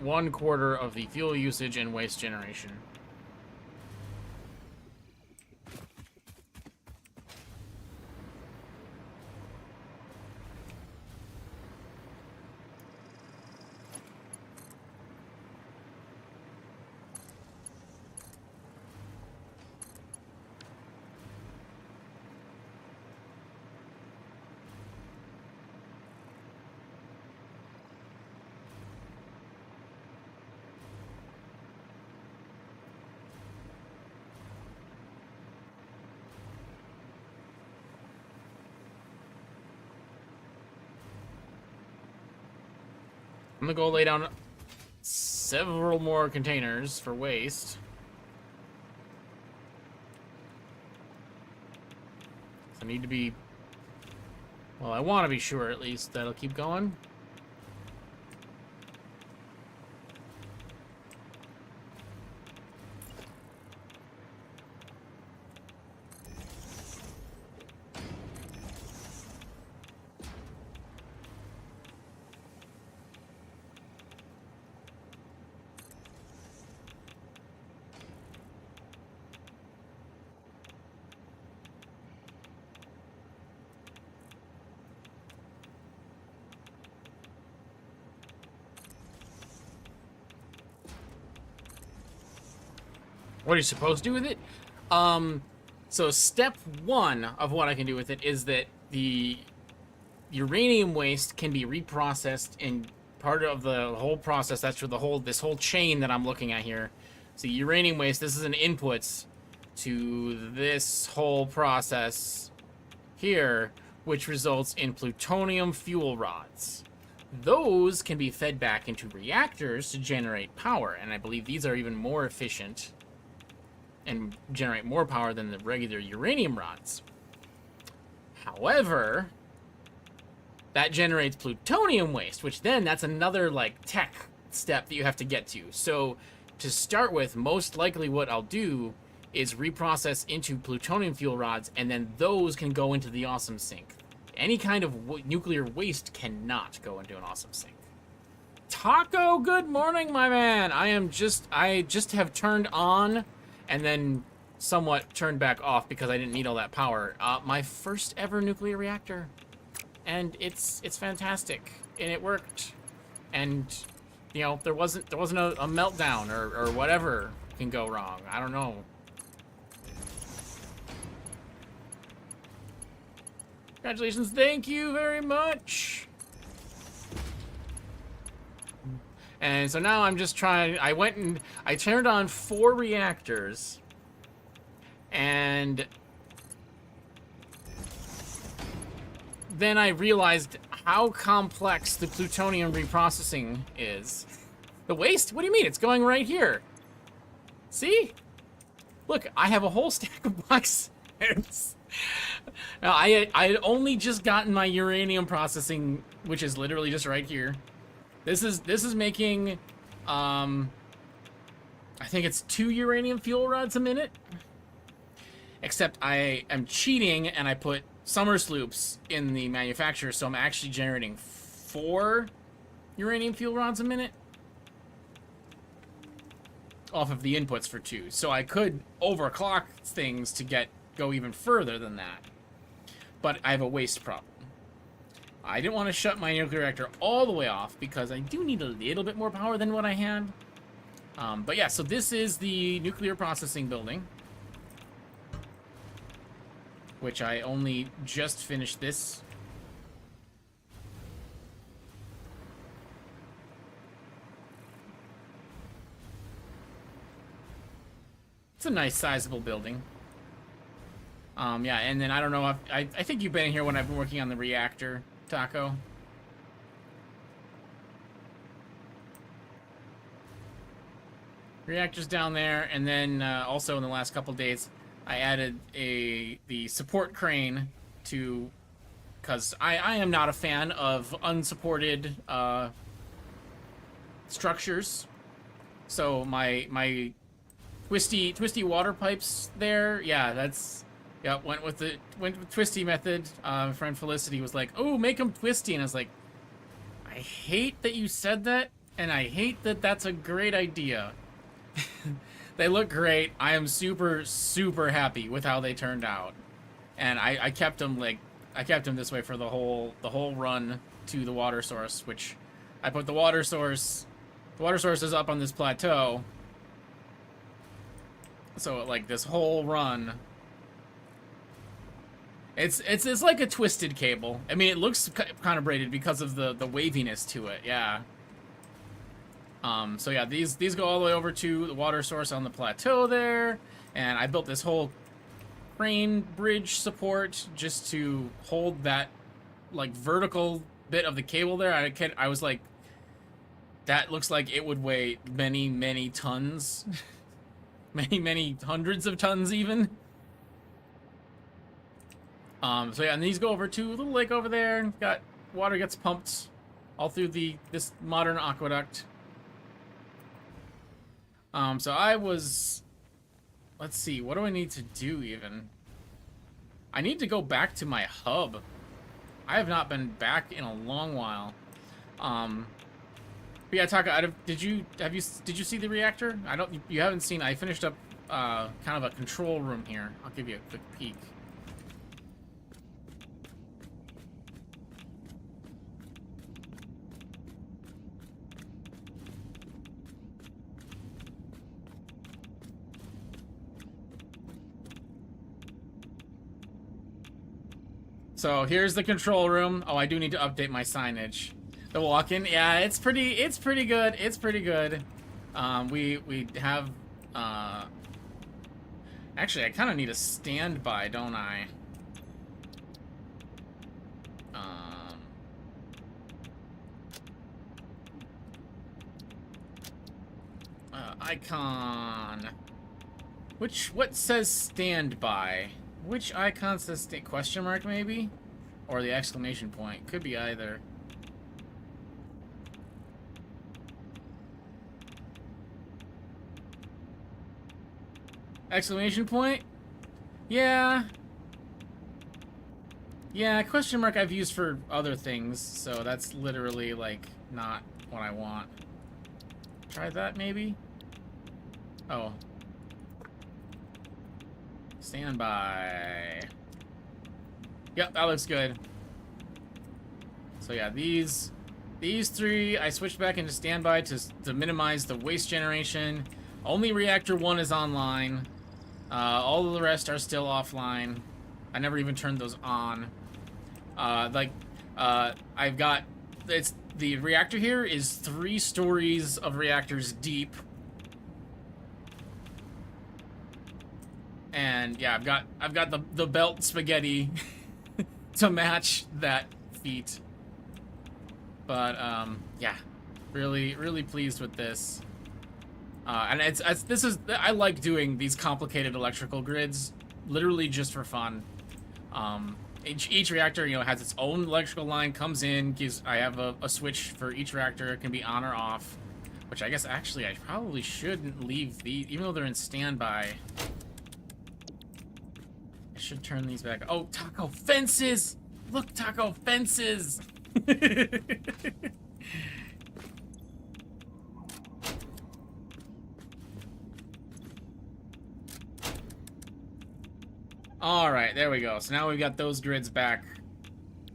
1/4 of the fuel usage and waste generation. I'm gonna go lay down several more containers for waste. So I need to be... Well, I want to be sure, at least, that it'll keep going. What are you supposed to do with it? So step 1 of what I can do with it is that the uranium waste can be reprocessed in part of the whole process. That's for this whole chain that I'm looking at here. So uranium waste, this is an input to this whole process here, which results in plutonium fuel rods. Those can be fed back into reactors to generate power, and I believe these are even more efficient and generate more power than the regular uranium rods. However, that generates plutonium waste, which then that's another like tech step that you have to get to. So to start with, most likely what I'll do is reprocess into plutonium fuel rods, and then those can go into the awesome sink. Any kind of nuclear waste cannot go into an awesome sink. Taco, good morning, my man. I just have turned on and then somewhat turned back off because I didn't need all that power. My first ever nuclear reactor, and it's fantastic, and it worked, and you know there wasn't a meltdown or whatever can go wrong. I don't know. Congratulations, thank you very much. And so now I'm just trying, I went and I turned on 4 reactors, and then I realized how complex the plutonium reprocessing is. The waste? What do you mean? It's going right here. See? Look, I have a whole stack of boxes. Now, I had only just gotten my uranium processing, which is literally just right here. This is making, I think it's 2 uranium fuel rods a minute. Except I am cheating and I put summer sloops in the manufacturer, so I'm actually generating 4 uranium fuel rods a minute off of the inputs for 2. So I could overclock things to go even further than that. But I have a waste problem. I didn't want to shut my nuclear reactor all the way off because I do need a little bit more power than what I had. But yeah, so this is the nuclear processing building, which I only just finished this. It's a nice sizable building. Yeah, and then I don't know if I think you've been here when I've been working on the reactor, Taco. Reactors down there, and then also in the last couple days, I added the support crane to, because I am not a fan of unsupported structures. So my twisty water pipes there, yeah, that's. Yeah, went with twisty method. My friend Felicity was like, "Oh, make them twisty," and I was like, "I hate that you said that, And I hate that that's a great idea. They look great. I am super, super happy with how they turned out. And I kept them I kept them this way for the whole run to the water source, which I put the water source is up on this plateau. So like this whole run, it's like a twisted cable. I mean, it looks kind of braided because of the waviness to it. Yeah. So yeah, these go all the way over to the water source on the plateau there, and I built this whole crane bridge support just to hold that like vertical bit of the cable there. I was like, that looks like it would weigh many, many tons, many, many hundreds of tons even. So yeah, and these go over to a little lake over there. Got water gets pumped all through this modern aqueduct. So let's see, what do I need to do even? I need to go back to my hub. I have not been back in a long while. But yeah, Taka, did you see the reactor? You haven't seen. I finished up kind of a control room here. I'll give you a quick peek. So here's the control room. Oh, I do need to update my signage. The walk-in, yeah, it's pretty good. It's pretty good. We have actually, I kind of need a standby, don't I? Icon. What says standby? Which icon says question mark, maybe? Or the exclamation point. Could be either. Exclamation point? Yeah. Yeah, question mark I've used for other things, so that's literally, like, not what I want. Try that, maybe? Oh. Standby. Yep, that looks good. So yeah, these three I switched back into standby to minimize the waste generation. Only reactor 1 is online. All of the rest are still offline. I never even turned those on. I've got the reactor here is 3 stories of reactors deep. And yeah, I've got the belt spaghetti to match that feat. But yeah, really pleased with this. And I like doing these complicated electrical grids, literally just for fun. Each reactor, has its own electrical line, comes in, I have a switch for each reactor. It can be on or off, which I guess actually I probably shouldn't leave these, even though they're in standby. I should turn these back. Oh, Taco fences! Look, Taco fences! Alright, there we go. So now we've got those grids back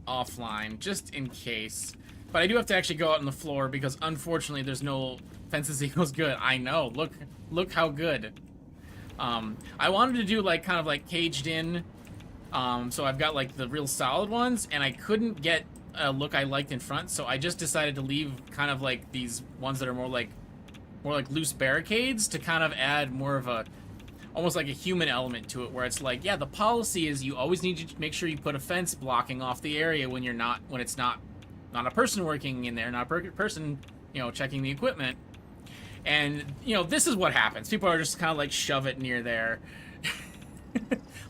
offline, just in case. But I do have to actually go out on the floor because unfortunately there's no fences equals good. I know, look how good. I wanted to do kind of caged in, so I've got the real solid ones, and I couldn't get a look I liked in front, so I just decided to leave kind of these ones that are more like loose barricades to kind of add more of a, almost like a human element to it, where it's yeah, the policy is you always need to make sure you put a fence blocking off the area when it's not a person working in there, not a person, checking the equipment. And, this is what happens. People are just kind of shove it near there.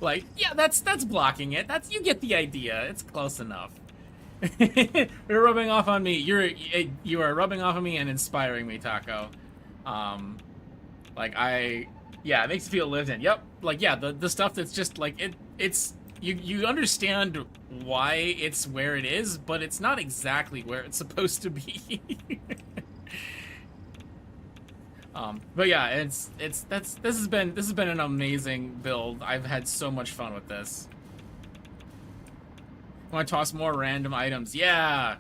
Yeah, that's blocking it. You get the idea. It's close enough. You're rubbing off on me. You are rubbing off on me and inspiring me, Taco. Yeah, it makes you feel lived in. Yep. Yeah, the stuff that's just you understand why it's where it is, but it's not exactly where it's supposed to be. But yeah, this has been an amazing build. I've had so much fun with this. Want to toss more random items? Yeah.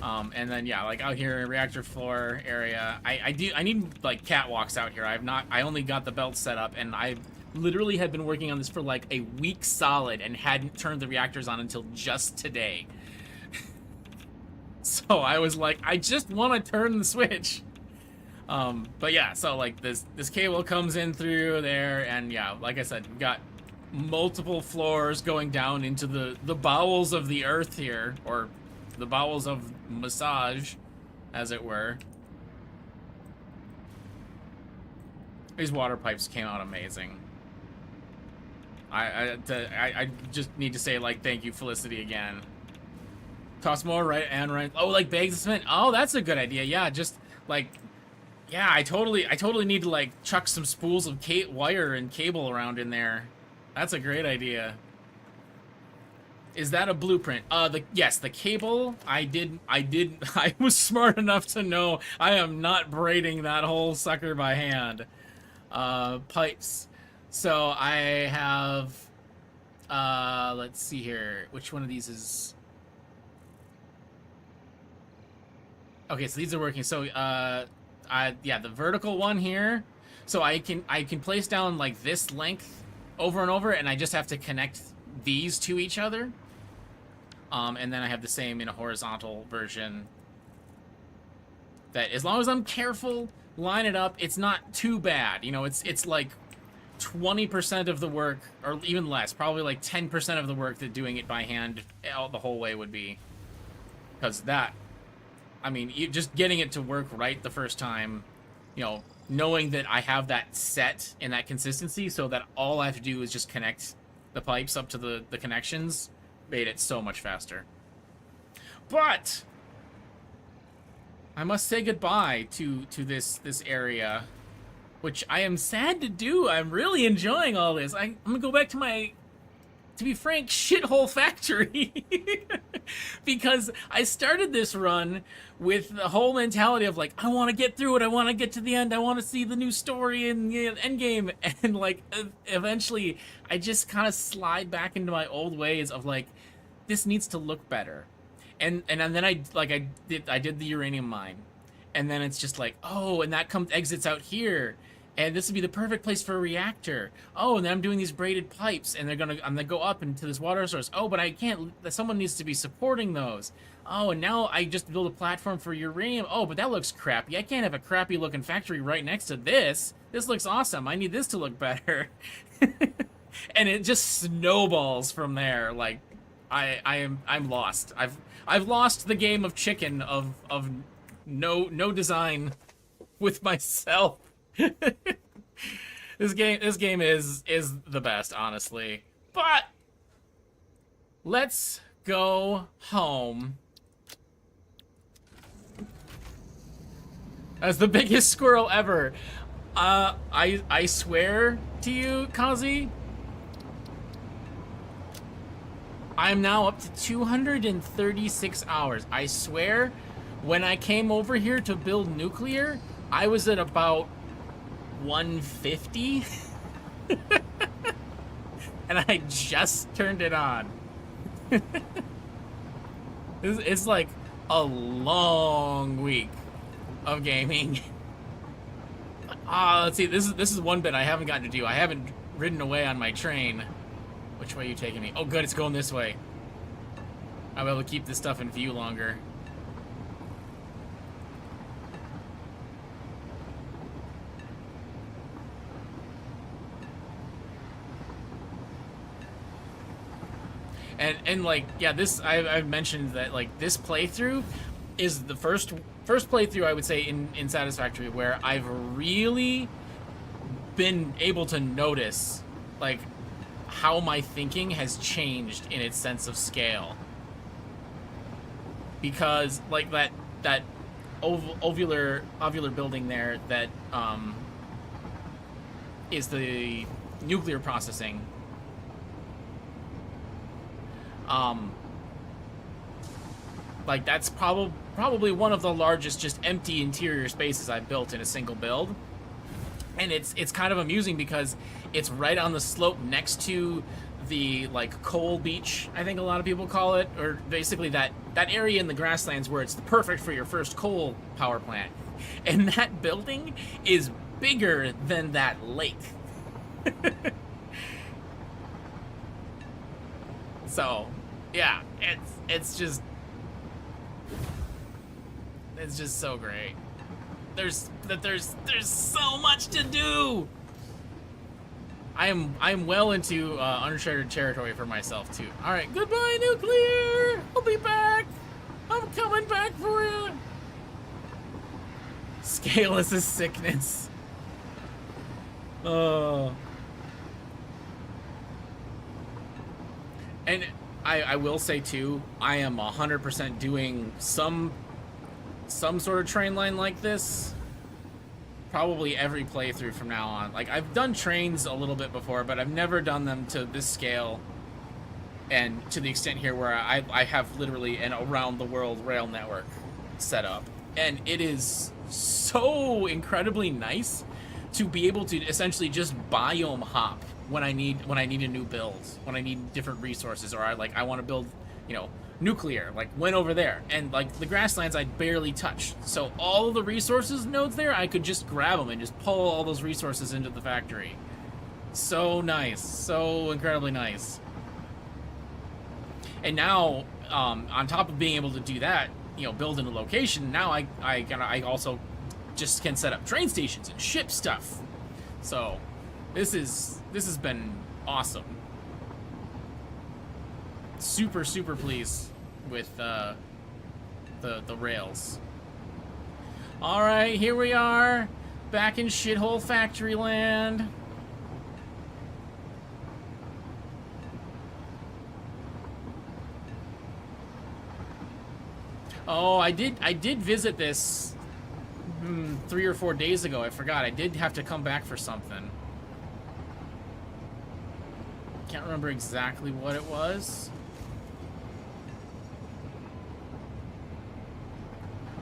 And then yeah, like out here reactor floor area, I need like catwalks out here. I only got the belt set up, and I literally had been working on this for like a week solid and hadn't turned the reactors on until just today. So I was like, I just want to turn the switch. But yeah, so like this cable comes in through there, and yeah, like I said, we've got multiple floors going down into the bowels of the earth here, or the bowels of massage, as it were. These water pipes came out amazing. I just need to say, like, thank you, Felicity, again. Toss more right and right. Oh, like bags of cement. Oh, that's a good idea. Yeah, just like, yeah, I totally need to like chuck some spools of wire and cable around in there. That's a great idea. Is that a blueprint? Yes, the cable, I was smart enough to know I am not braiding that whole sucker by hand. Pipes. So I have, let's see here. Which one of these is... Okay, so these are working. So, yeah, the vertical one here. So I can place down like this length over and over, and I just have to connect these to each other. And then I have the same in a horizontal version. That as long as I'm careful, line it up, it's not too bad. You know, it's like 20% of the work, or even less, probably like 10% of the work that doing it by hand the whole way would be. Because that, I mean, just getting it to work right the first time, you know, knowing that I have that set and that consistency so that all I have to do is just connect the pipes up to the connections, made it so much faster. But I must say goodbye to this area, which I am sad to do. I'm really enjoying all this. I'm gonna go back to my, to be frank, shithole factory. Because I started this run with the whole mentality of like, I want to get through it, I want to get to the end, I want to see the new story and the end game, and like eventually I just kind of slide back into my old ways of like, this needs to look better. And then I did the uranium mine, and then it's just like, oh, and that exits out here, and this would be the perfect place for a reactor. Oh, and then I'm doing these braided pipes, and I'm gonna go up into this water source. Oh, but I can't. Someone needs to be supporting those. Oh, and now I just build a platform for uranium. Oh, but that looks crappy. I can't have a crappy looking factory right next to this. This looks awesome. I need this to look better. And it just snowballs from there. Like, I'm lost. I've lost the game of chicken of no design with myself. This game is the best, honestly. But let's go home. As the biggest squirrel ever. I swear to you, Kazi, I'm now up to 236 hours. I swear, when I came over here to build nuclear, I was at about 150. And I just turned it on. It's like a long week of gaming. Let's see, this is one bit I haven't gotten to do. I haven't ridden away on my train. Which way are you taking me? Oh, good, it's going this way. I'll be able to keep this stuff in view longer. And like, yeah, this I've mentioned that like this playthrough is the first playthrough I would say in Satisfactory where I've really been able to notice like how my thinking has changed in its sense of scale. Because like that ovular building there that is the nuclear processing. Like that's probably one of the largest just empty interior spaces I've built in a single build. And it's kind of amusing because it's right on the slope next to the like coal beach, I think a lot of people call it, or basically that area in the grasslands where it's perfect for your first coal power plant. And that building is bigger than that lake. So, yeah, it's just so great. There's so much to do. I am well into uncharted territory for myself too. All right, goodbye, nuclear. I'll be back. I'm coming back for you. Scale is a sickness. Oh. And I will say too, I am 100% doing some sort of train line like this probably every playthrough from now on. Like, I've done trains a little bit before, but I've never done them to this scale and to the extent here where I have literally an around the world rail network set up. And it is so incredibly nice to be able to essentially just biome hop when I need a new build, when I need different resources, or I want to build, you know, nuclear, like went over there, and like the grasslands I barely touched, so all of the resources nodes there I could just grab them and just pull all those resources into the factory. So nice, so incredibly nice. And now on top of being able to do that, you know, build in a location, now I also just can set up train stations and ship stuff. So this has been awesome. Super pleased with the rails. All right, here we are, back in shithole factory land. Oh, I did visit this 3 or 4 days ago. I forgot. I did have to come back for something. Can't remember exactly what it was.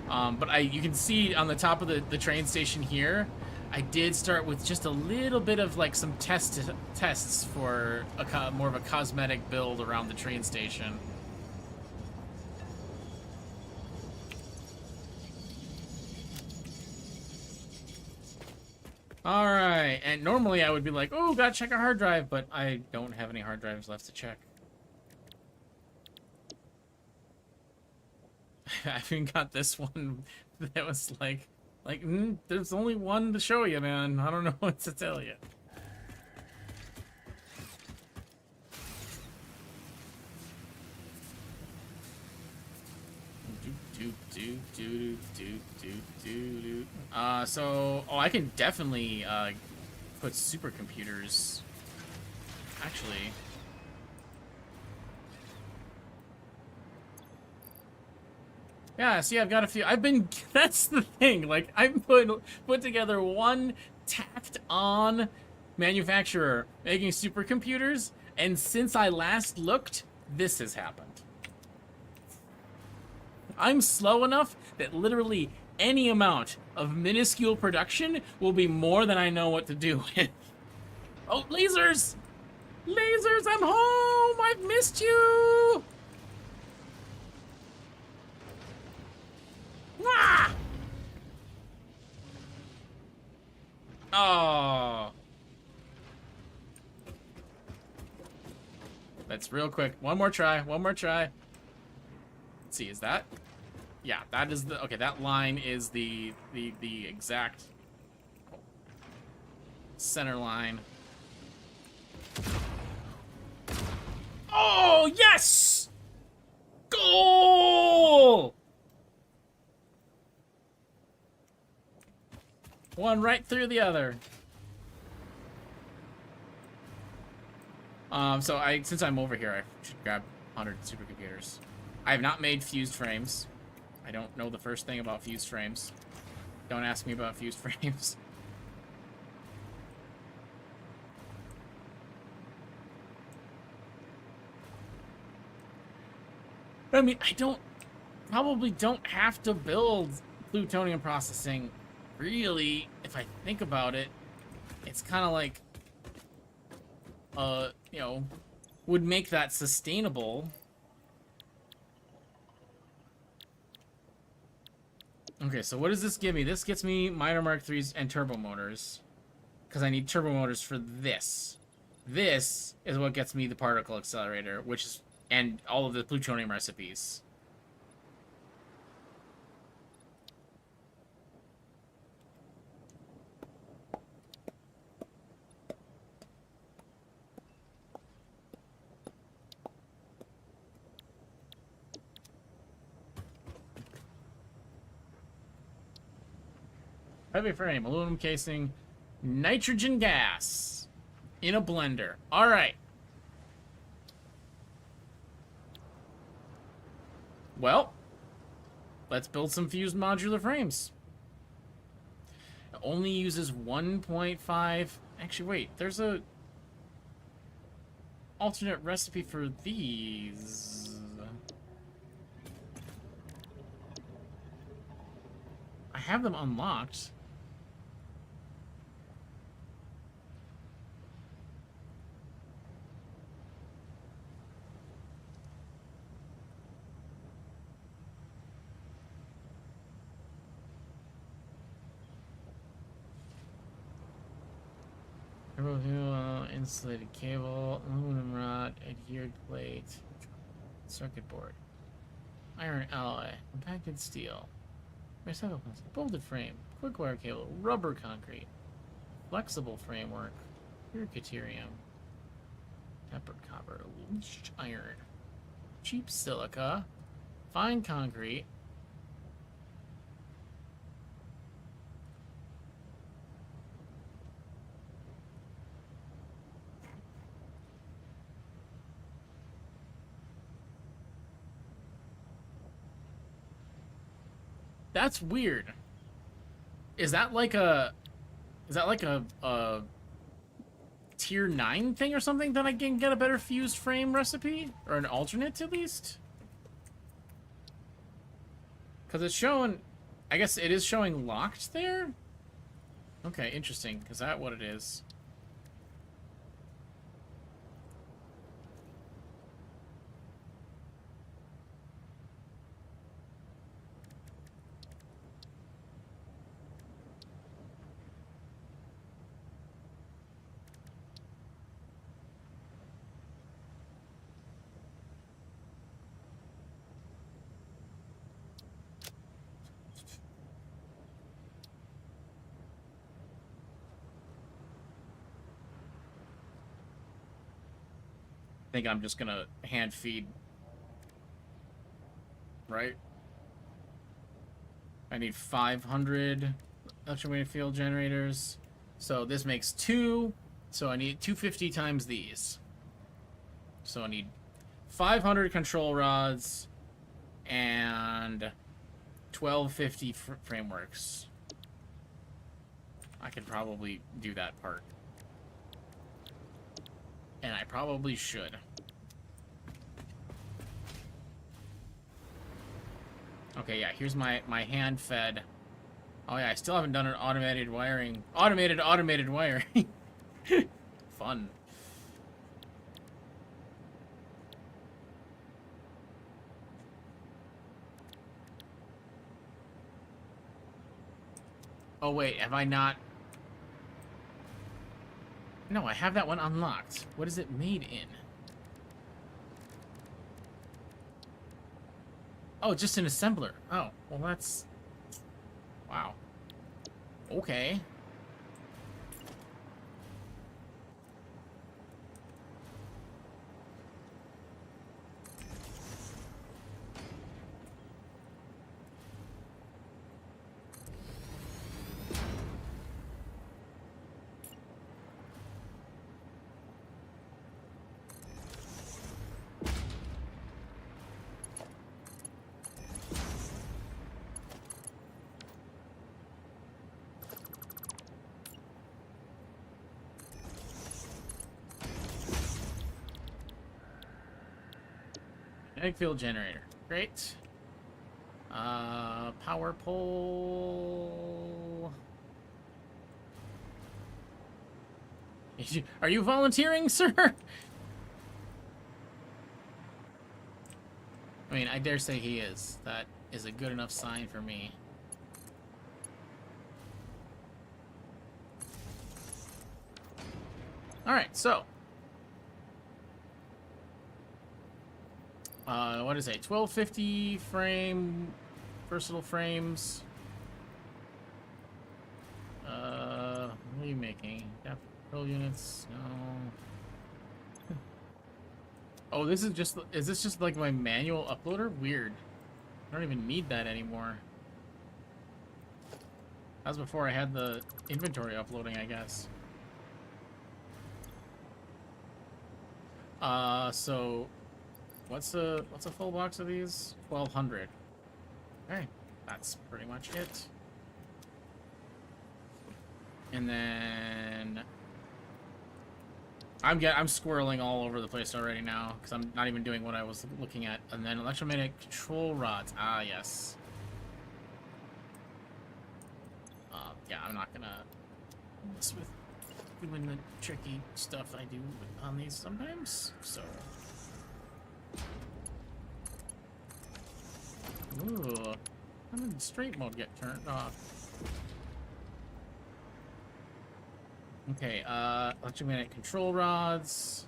But you can see on the top of the train station here, I did start with just a little bit of like some tests for more of a cosmetic build around the train station. Alright, and normally I would be like, oh, gotta check our hard drive, but I don't have any hard drives left to check. I even got this one that was like, there's only one to show you, man. I don't know what to tell you. So, I can definitely put supercomputers. Actually, yeah. See, I've got a few. That's the thing. Like, I've put together one tacked on manufacturer making supercomputers, and since I last looked, this has happened. I'm slow enough that literally any amount of minuscule production will be more than I know what to do with. Oh, lasers! Lasers, I'm home! I've missed you! Ah! Oh. Let's real quick. One more try. Let's see, is that? Yeah, that is the, okay, that line is the exact center line. Oh, yes! Goal! One right through the other. So since I'm over here, I should grab 100 supercomputers. I have not made fused frames. I don't know the first thing about fused frames. Don't ask me about fused frames. I mean, probably don't have to build plutonium processing, really, if I think about it. it's kind of like, you know, would make that sustainable. Okay, so what does this give me? This gets me minor Mark 3s and turbo motors. Because I need turbo motors for this. This is what gets me the particle accelerator, which is, and all of the plutonium recipes. Heavy frame, aluminum casing, nitrogen gas in a blender. All right. Well, let's build some fused modular frames. It only uses 1.5. Actually, wait. There's a alternate recipe for these. I have them unlocked. Insulated cable, aluminum rod, adhered plate, circuit board, iron alloy, compacted steel, recycled plastic, bolted frame, quick wire cable, rubber concrete, flexible framework, pure deuterium, tempered copper, leached iron, cheap silica, fine concrete. That's weird. Is that like a tier 9 thing or something that I can get a better fused frame recipe? Or an alternate at least? Because it's showing, I guess it is showing locked there? Okay, interesting. Is that what it is? I think I'm just gonna hand feed. Right? I need 500 electromagnetic field generators. So this makes 2. So I need 250 times these. So I need 500 control rods and 1250 frameworks. I could probably do that part. And I probably should. Okay, yeah, here's my hand-fed. Oh yeah, I still haven't done an automated wiring. Automated wiring. Fun. Oh wait, have I not? No, I have that one unlocked. What is it made in? Oh, just an assembler. Oh, well that's... Wow. Okay. Magnetic field generator. Great. Power pole. Are you volunteering, sir? I mean, I dare say he is. That is a good enough sign for me. Alright, so. What is it? 1250 frame, versatile frames. What are you making? Control units? No. Oh, this is just. Is this just like my manual uploader? Weird. I don't even need that anymore. That was before I had the inventory uploading, I guess. So what's a full box of these? 1200. Okay, that's pretty much it. And then I'm squirreling all over the place already now because I'm not even doing what I was looking at. And then electromagnetic control rods. Ah, yes. Yeah, I'm not gonna mess with doing the tricky stuff I do on these sometimes. So. Ooh, how did straight mode get turned off? Okay, electromagnetic control rods.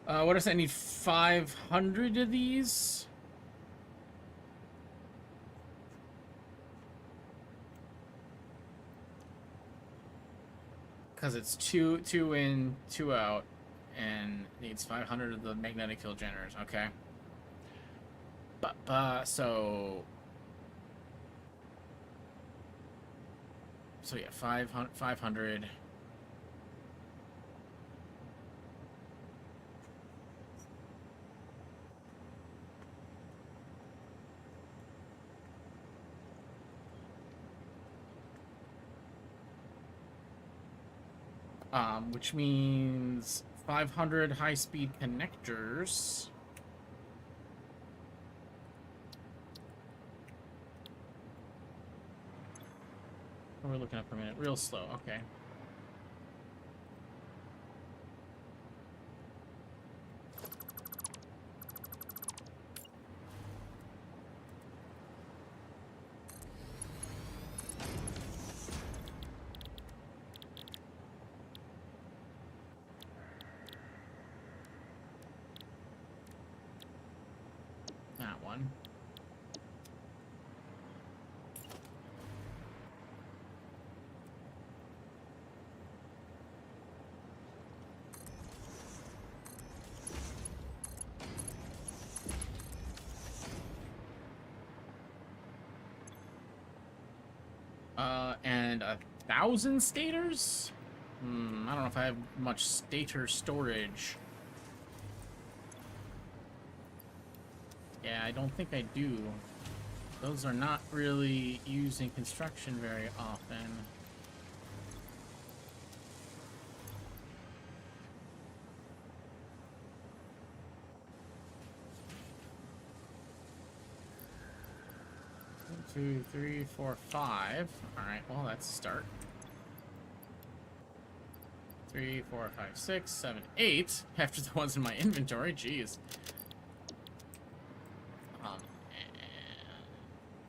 What does I need? 500 of these? Because it's two in, two out, and needs 500 of the magnetic field generators. Okay. So yeah, 500. Which means 500 high-speed connectors. We're looking up for a minute. Real slow. Okay. That one. And 1,000 stators? I don't know if I have much stator storage. Yeah, I don't think I do. Those are not really used in construction very often. One, 2, 3, 4, 5. Alright, well, that's a start. 3, 4, 5, 6, 7, 8. After the ones in my inventory, jeez.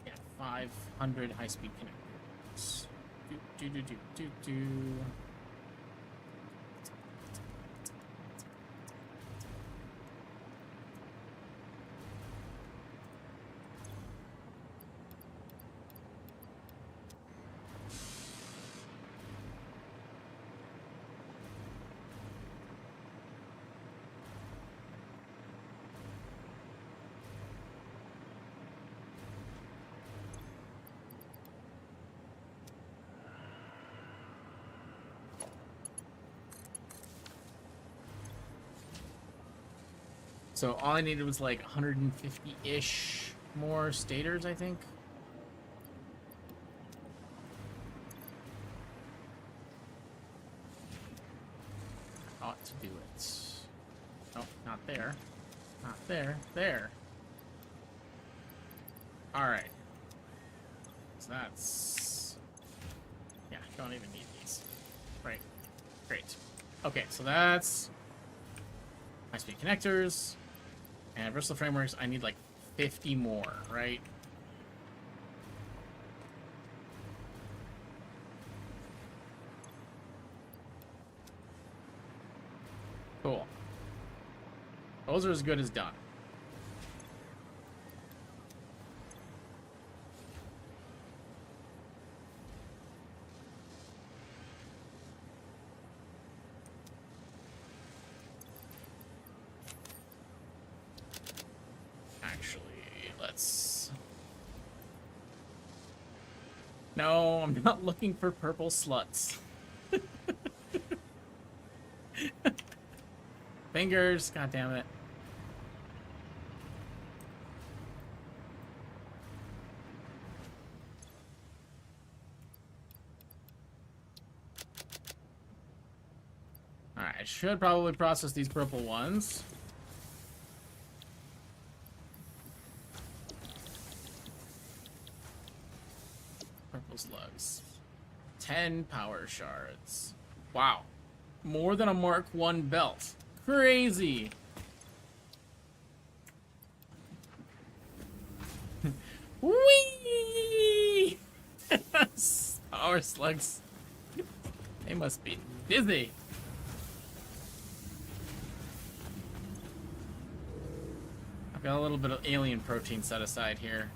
Yeah, 500 high-speed connectors. Do. So all I needed was like 150-ish more stators, I think. Ought to do it. Oh, not there. Not there. There. Alright. So that's... Yeah, don't even need these. Right. Great. Okay, so that's... high-speed connectors. And versatile frameworks, I need like 50 more, right? Cool. Those are as good as done. Actually, let's... No, I'm not looking for purple sluts. Fingers, god damn it. Alright, I should probably process these purple ones. Purple slugs. 10 power shards. Wow. More than a Mark 1 belt. Crazy. Whee! Power slugs. They must be busy. I've got a little bit of alien protein set aside here.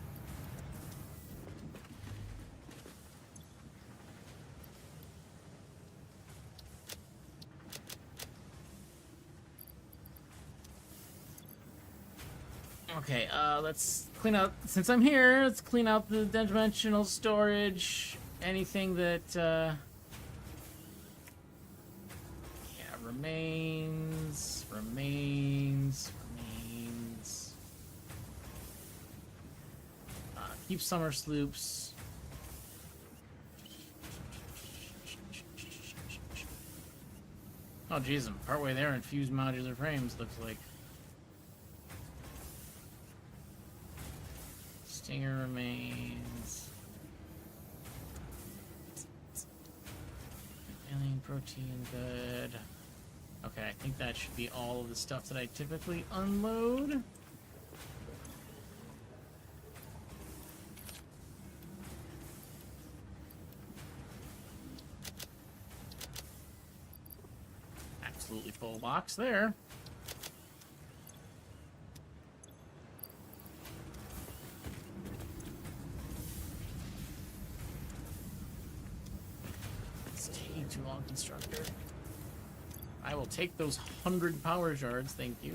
Okay, let's clean out, since I'm here, let's clean out the dimensional storage. Anything that, yeah, remains. Keep summer sloops. Oh, geez, I'm partway there in fused modular frames, looks like. Stinger remains. Alien protein, good. Okay, I think that should be all of the stuff that I typically unload. Absolutely full box there. Too long, constructor. I will take those 100 power shards, thank you.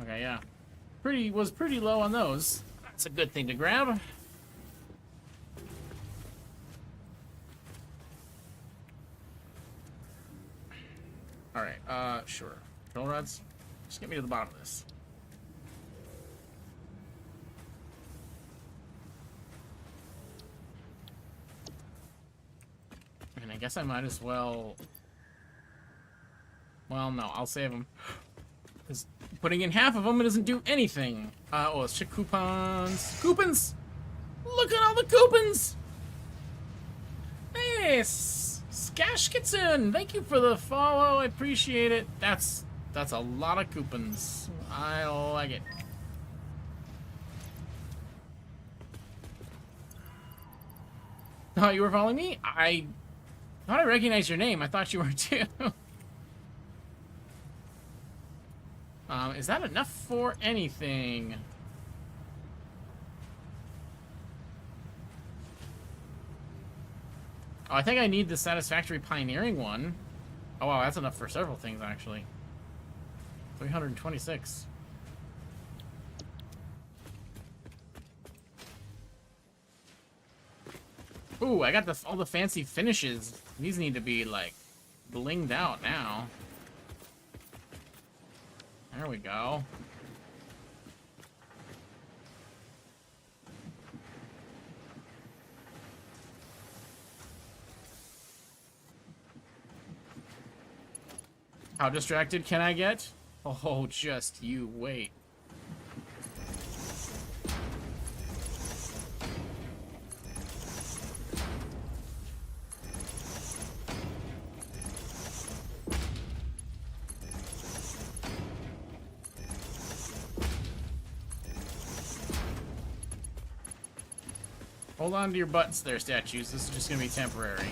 Okay, yeah. Was pretty low on those. That's a good thing to grab. Alright, sure. Control rods, just get me to the bottom of this. And I guess I might as well... Well, no, I'll save them. Because putting in half of them, it doesn't do anything. Oh, it's check coupons. Coupons! Look at all the coupons! Hey, Skashkitson! Thank you for the follow, I appreciate it. That's a lot of coupons. I like it. Oh, you were following me? I thought I recognized your name. I thought you were too. Is that enough for anything? Oh, I think I need the satisfactory pioneering one. Oh wow, that's enough for several things actually. 326. Ooh, I got all the fancy finishes. These need to be like blinged out now. There we go. How distracted can I get? Oh, just you wait. Hold on to your butts there, statues. This is just gonna be temporary.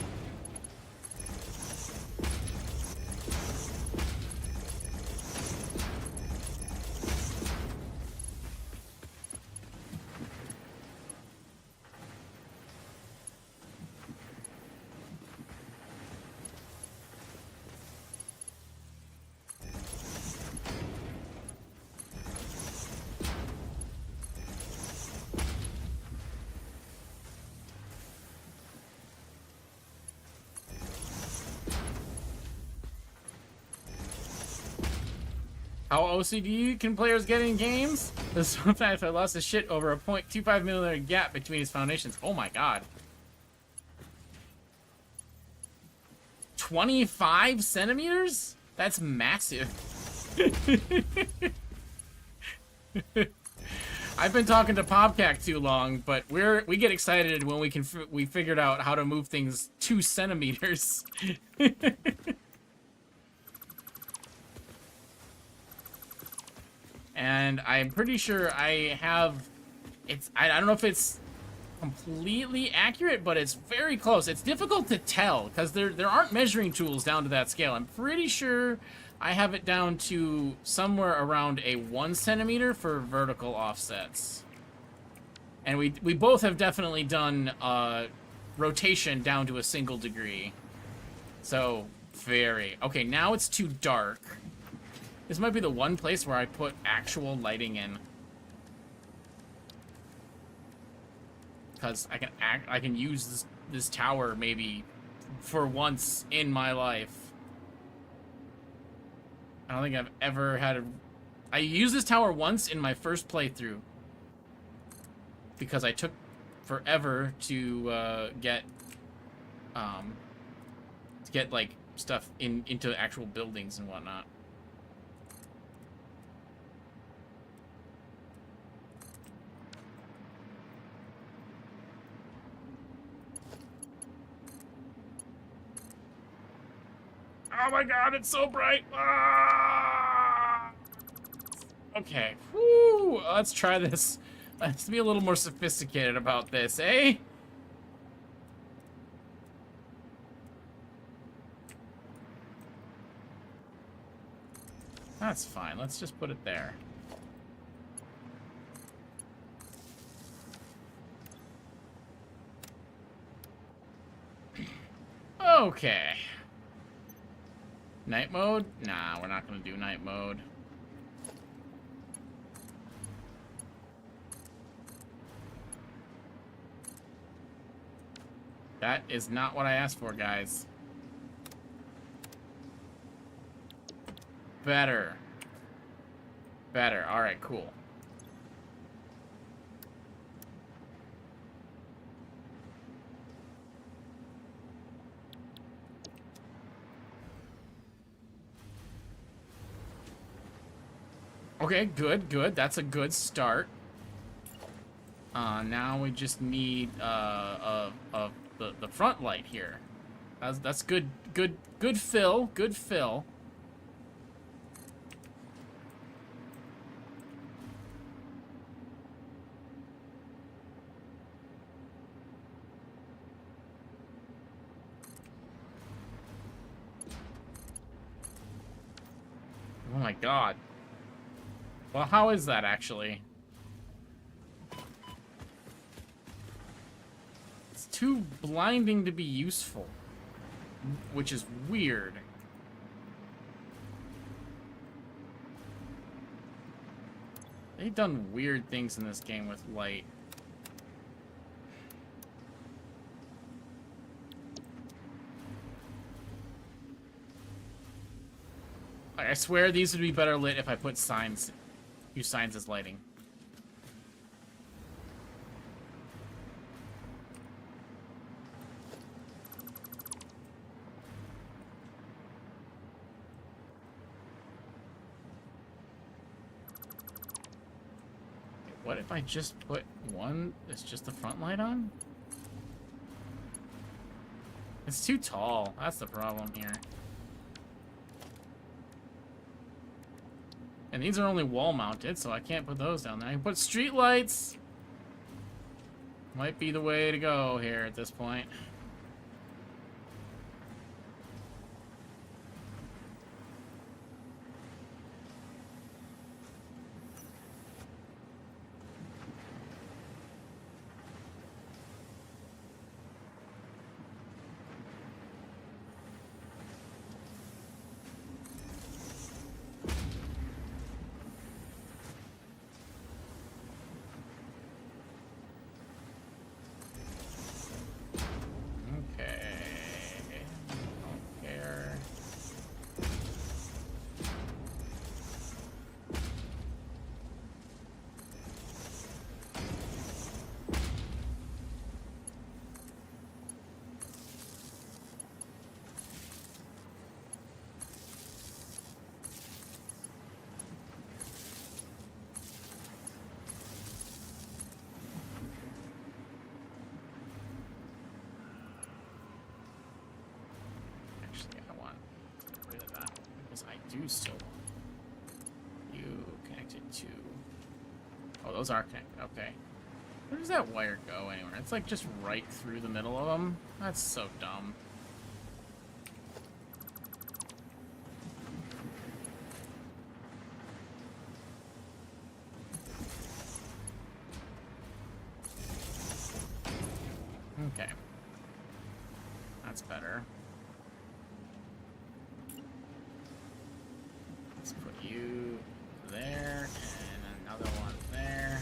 How OCD can players get in games? This one fact I lost his shit over a 0.25 millimeter gap between his foundations. Oh my god. 25 centimeters? That's massive. I've been talking to Popcac too long, but we get excited when we figured out how to move things 2 centimeters. And I'm pretty sure I have, I don't know if it's completely accurate, but it's very close. It's difficult to tell because there aren't measuring tools down to that scale. I'm pretty sure I have it down to somewhere around a 1 centimeter for vertical offsets. And we both have definitely done rotation down to a single degree. So, okay, now it's too dark. This might be the one place where I put actual lighting in. Because I can use this tower maybe for once in my life. I don't think I've ever had I used this tower once in my first playthrough. Because I took forever to get like stuff into actual buildings and whatnot. Oh my god, it's so bright! Ah! Okay, whoo! Let's try this. Let's be a little more sophisticated about this, eh? That's fine. Let's just put it there. Okay. Night mode? Nah, we're not gonna do night mode. That is not what I asked for, guys. Better. Better. Alright, cool. Okay, good, good. That's a good start. Now we just need the front light here. That's good fill. Good fill. Oh my god. Well, how is that actually? It's too blinding to be useful, which is weird. They've done weird things in this game with light. I swear these would be better lit if I put signs. Use signs as lighting. What if I just put one that's just the front light on? It's too tall. That's the problem here. And these are only wall mounted, so I can't put those down there. I can put street lights. Might be the way to go here at this point. Do still want you connected to. Oh, those are connected. Okay. Where does that wire go anywhere? It's like just right through the middle of them. That's so dumb. Okay. That's better. Let's put you there and another one there.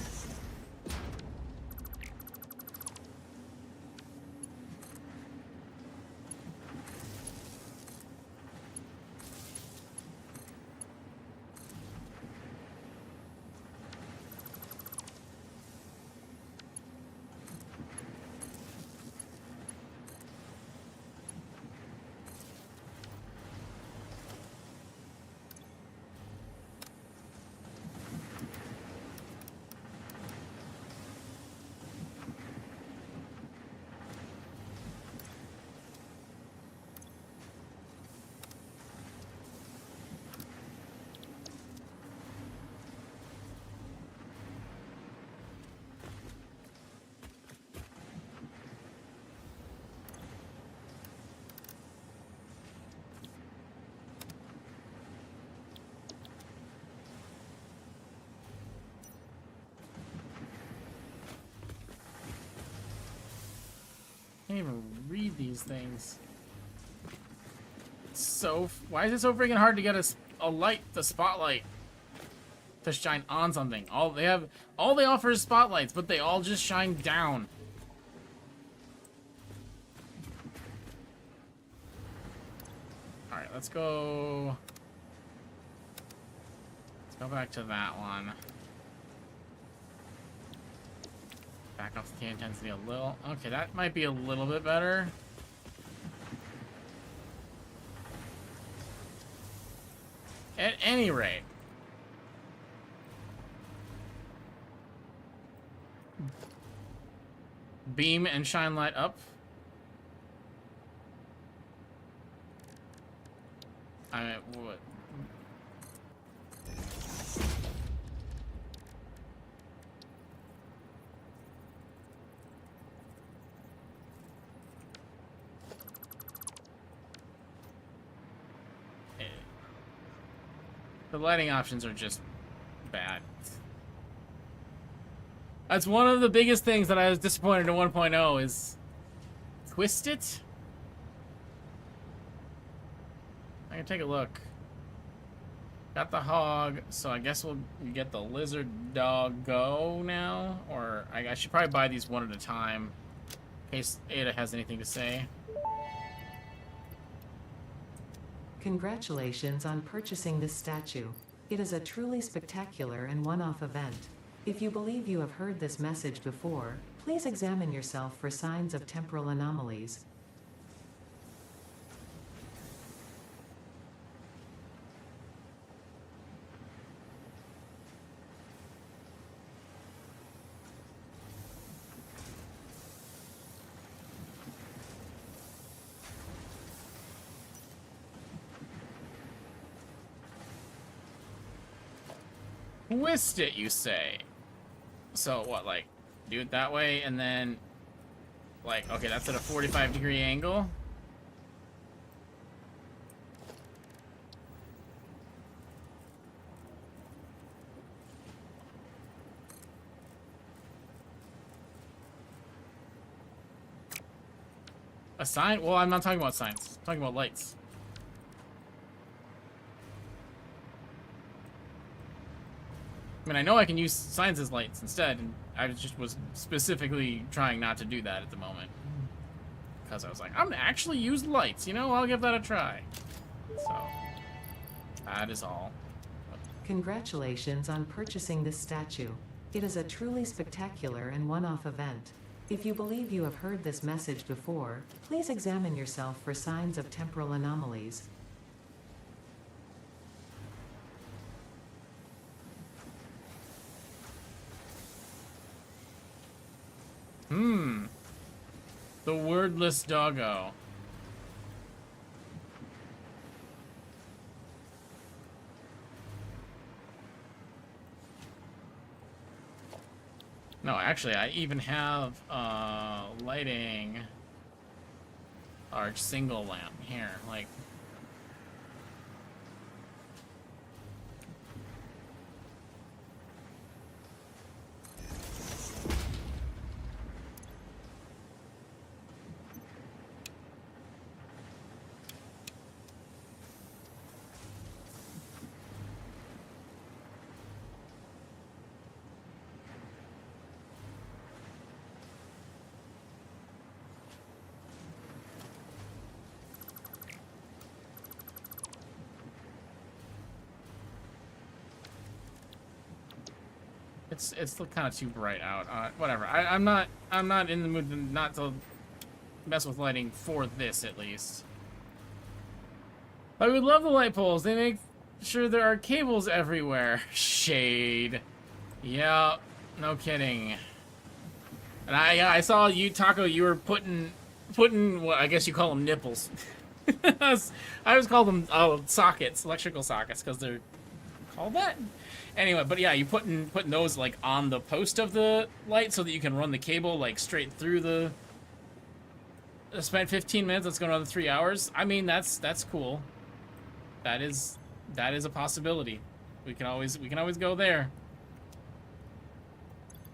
I can't even read these things. So, why is it so freaking hard to get a light, the spotlight, to shine on something? All they offer is spotlights, but they all just shine down. All right, let's go back to that one. Back off the intensity a little. Okay, that might be a little bit better. At any rate. Beam and shine light up. What? The lighting options are just bad. That's one of the biggest things that I was disappointed in 1.0 is twist it. I can take a look. Got the hog, so I guess we'll get the lizard dog go now. Or I should probably buy these one at a time in case Ada has anything to say. Congratulations on purchasing this statue. It is a truly spectacular and one-off event. If you believe you have heard this message before, please examine yourself for signs of temporal anomalies. Twist it, you say? So what, like, do it that way and then, like, okay, that's at a 45-degree angle. A sign? Well, I'm not talking about signs. I'm talking about lights. I mean, I know I can use signs as lights instead, and I just was specifically trying not to do that at the moment. Because I was like, I'm gonna actually use lights, you know? I'll give that a try. So, that is all. Congratulations on purchasing this statue. It is a truly spectacular and one-off event. If you believe you have heard this message before, please examine yourself for signs of temporal anomalies. The wordless doggo. No, actually, I even have lighting arch single lamp here. Like, it's still kind of too bright out. Whatever. I'm not in the mood not to mess with lighting for this, at least. I would love the light poles. They make sure there are cables everywhere. Shade. Yeah, no kidding. And I saw you, Taco. You were putting what I guess you call them nipples. I always call them sockets, electrical sockets, because they're called that. Anyway, but yeah, you putting those like on the post of the light so that you can run the cable like straight through the. Spent 15 minutes. That's going on 3 hours. I mean, that's cool. That is a possibility. We can always go there.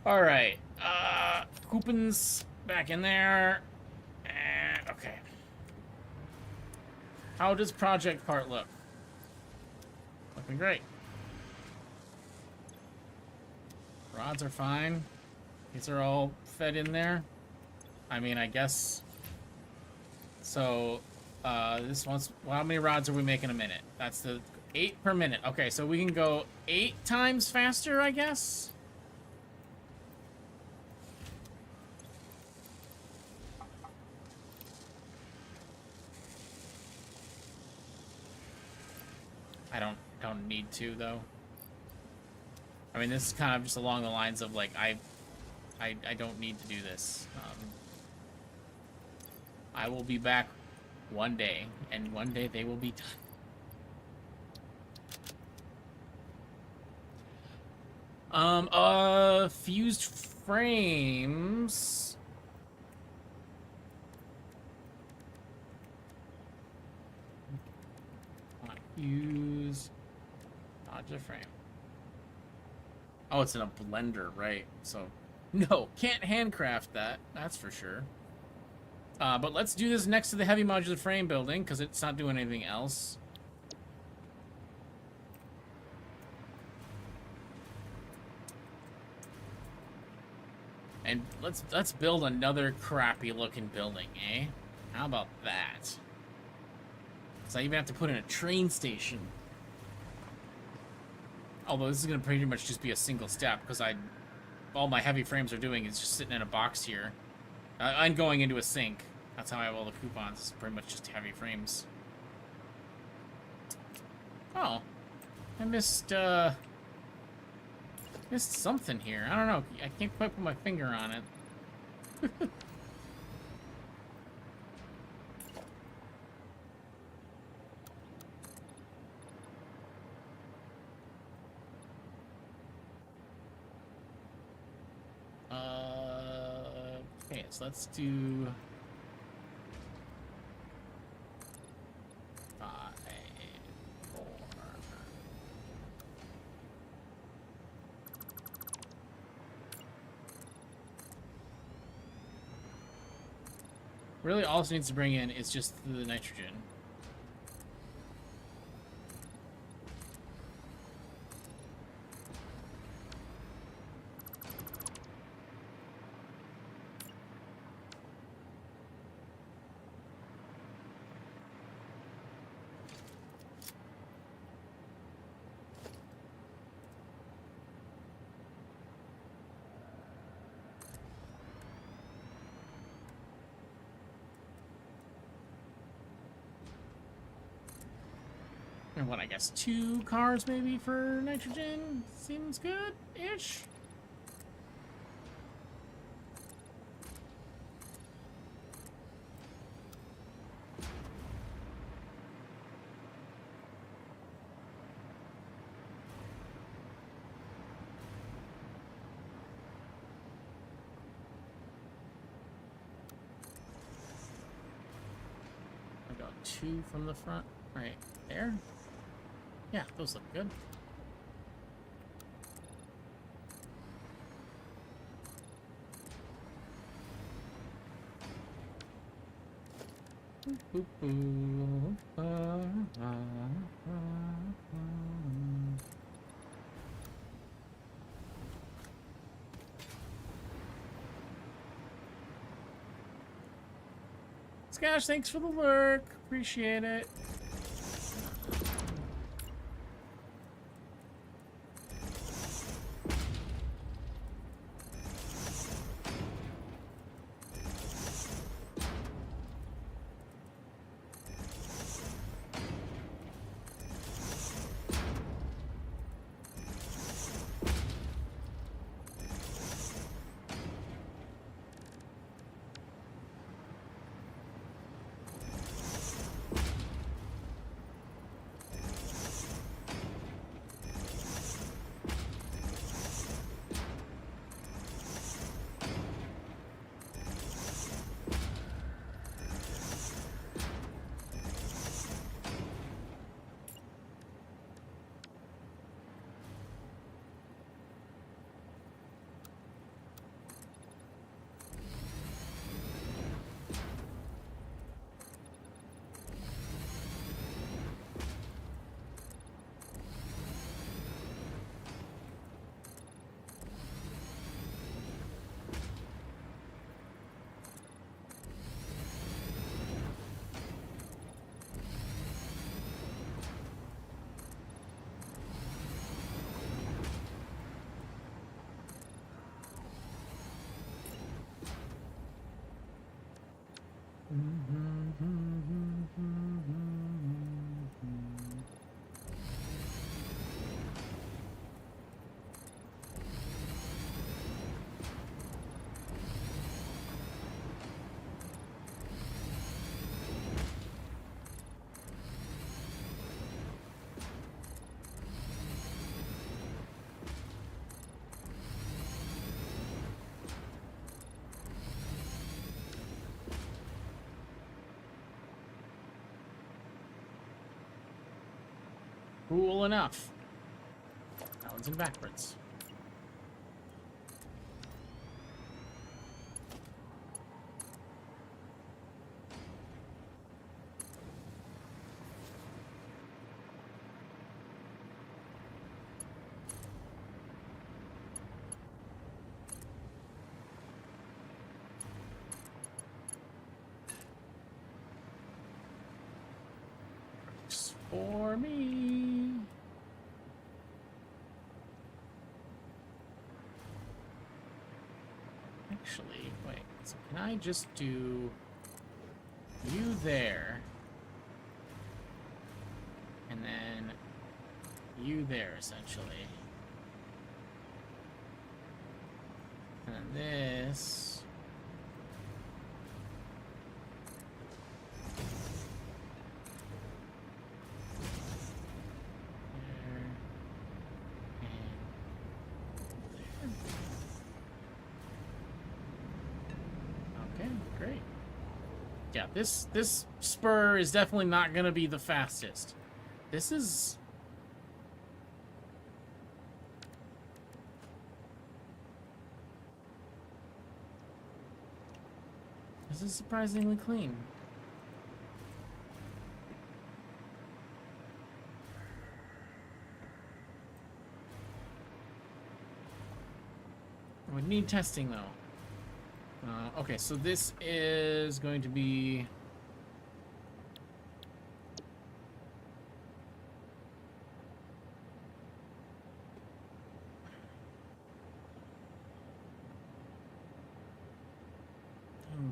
All right. Coupons back in there. Okay. How does project part look? Looking great. Rods are fine. These are all fed in there. I mean, I guess. So, this one's. Well, how many rods are we making a minute? That's the 8 per minute. Okay, so we can go 8 times faster, I guess. I don't need to though. I mean, this is kind of just along the lines of like I don't need to do this. I will be back one day, and one day they will be done. Fused frames. Use dodge a frame. Oh, it's in a blender, right? So, no, can't handcraft that. That's for sure. But let's do this next to the heavy modular frame building because it's not doing anything else. And let's build another crappy looking building, eh? How about that? So I even have to put in a train station. Although this is gonna pretty much just be a single step because all my heavy frames are doing is just sitting in a box here. I'm going into a sink. That's how I have all the coupons. It's pretty much just heavy frames. Oh, I missed something here. I don't know. I can't quite put my finger on it. Okay, so let's do 5, 4. Really, all it needs to bring in is just the nitrogen. And what, I guess 2 cars maybe for nitrogen? Seems good-ish? I got 2 from the front right there. Yeah, those look good. Scash, thanks for the lurk. Appreciate it. Cool enough. Balancing backwards. Works for me. Actually, wait. So can I just do you there, and then you there, essentially, and then this. There and there. Great. Yeah, this spur is definitely not gonna be the fastest. This is... This is surprisingly clean. We need testing though. Okay, so this is going to be...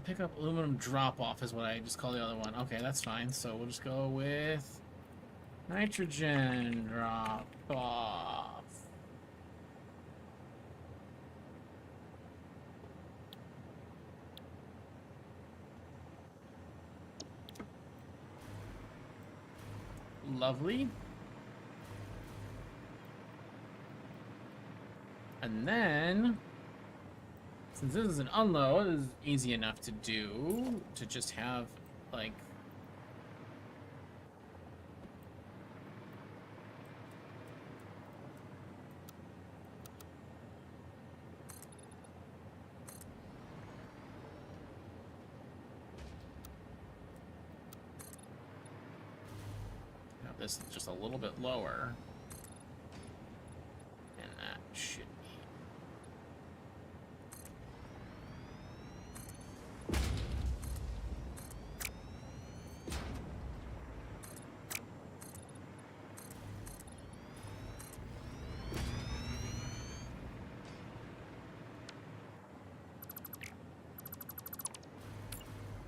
Pick up aluminum drop-off is what I just call the other one. Okay, that's fine. So we'll just go with nitrogen drop-off. Lovely. And then... Since this is an unload, this is easy enough to do, to just have, like... Have this just a little bit lower. And that should be...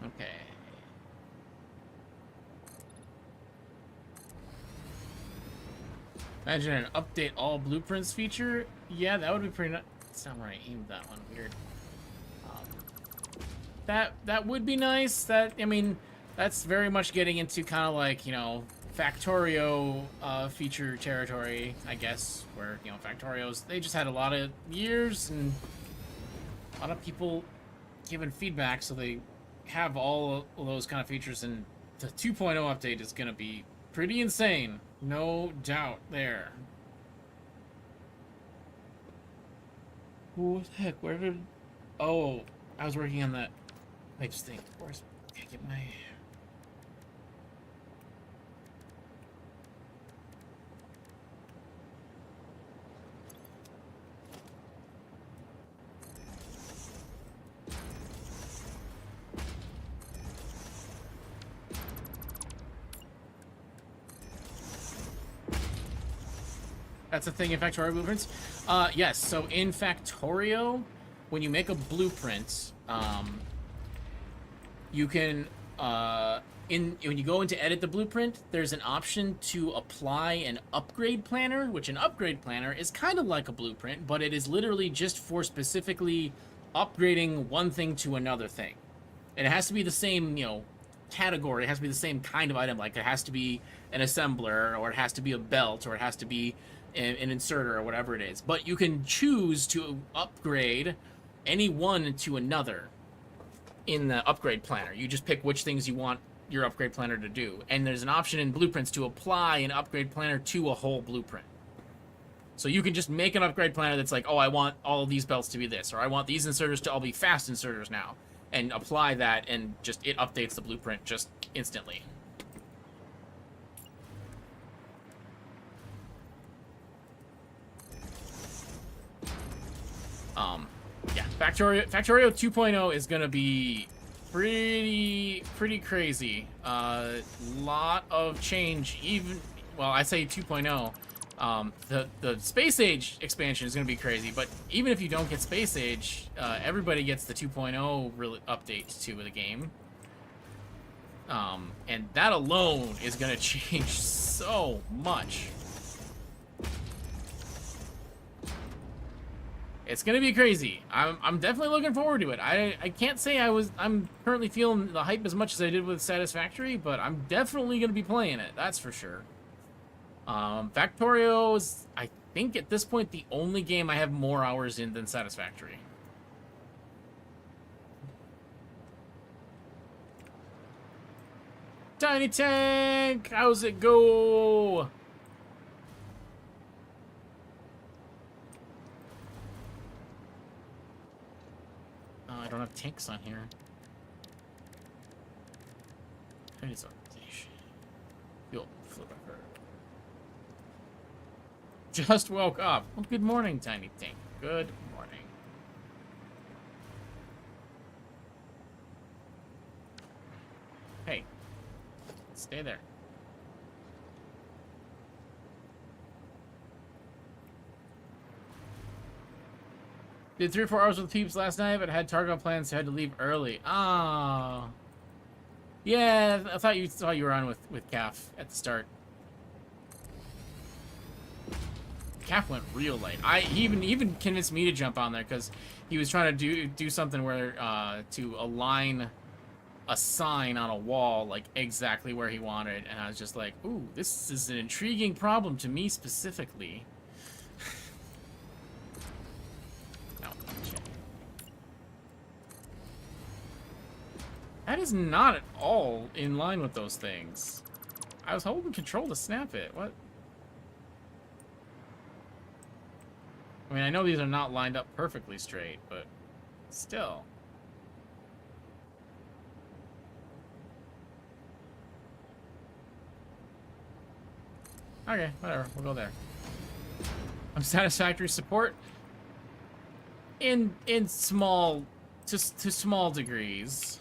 Okay. Imagine an update all blueprints feature. Yeah, that would be pretty nice. That's not where I aimed that one. Weird. That would be nice. That, I mean, that's very much getting into kind of like, you know, Factorio feature territory, I guess, where, you know, Factorios, they just had a lot of years and a lot of people giving feedback, so they have all of those kind of features, and the 2.0 update is going to be pretty insane. No doubt there. What the heck? Where did... Oh, I was working on that pipes thing. Of course, I can't get my... That's a thing in Factorio blueprints? Yes, so in Factorio, when you make a blueprint, you can, when you go into edit the blueprint, there's an option to apply an upgrade planner, which an upgrade planner is kind of like a blueprint, but it is literally just for specifically upgrading one thing to another thing. And it has to be the same, you know, category. It has to be the same kind of item. Like, it has to be an assembler, or it has to be a belt, or it has to be an inserter, or whatever it is. But you can choose to upgrade any one to another in the upgrade planner. You just pick which things you want your upgrade planner to do. And there's an option in blueprints to apply an upgrade planner to a whole blueprint. So you can just make an upgrade planner that's like, oh, I want all of these belts to be this, or I want these inserters to all be fast inserters now, and apply that, and just it updates the blueprint just instantly. Yeah, Factorio 2.0 is gonna be pretty crazy. Lot of change. Even, well, I say 2.0. The Space Age expansion is gonna be crazy, but even if you don't get Space Age, everybody gets the 2.0 update to the game. And that alone is gonna change so much. It's gonna be crazy. I'm definitely looking forward to it. I can't say I'm currently feeling the hype as much as I did with Satisfactory, but I'm definitely gonna be playing it. That's for sure. Factorio is, I think at this point, the only game I have more hours in than Satisfactory. Tiny Tank! How's it go? Oh, I don't have tanks on here. I need some fuel flipper. Just woke up. Well, good morning, Tiny Tank. Good morning. Hey, stay there. Did 3 or 4 hours with peeps last night, but had Targo plans, so had to leave early. Ah. Yeah, I thought you were on with Calf at the start. Calf went real late. He even convinced me to jump on there because he was trying to do something where to align a sign on a wall like exactly where he wanted, and I was just like, ooh, this is an intriguing problem to me specifically. No, shit. That is not at all in line with those things. I was holding control to snap it. What? I mean, I know these are not lined up perfectly straight, but still. Okay, whatever. We'll go there. I'm satisfactory support in small to small degrees.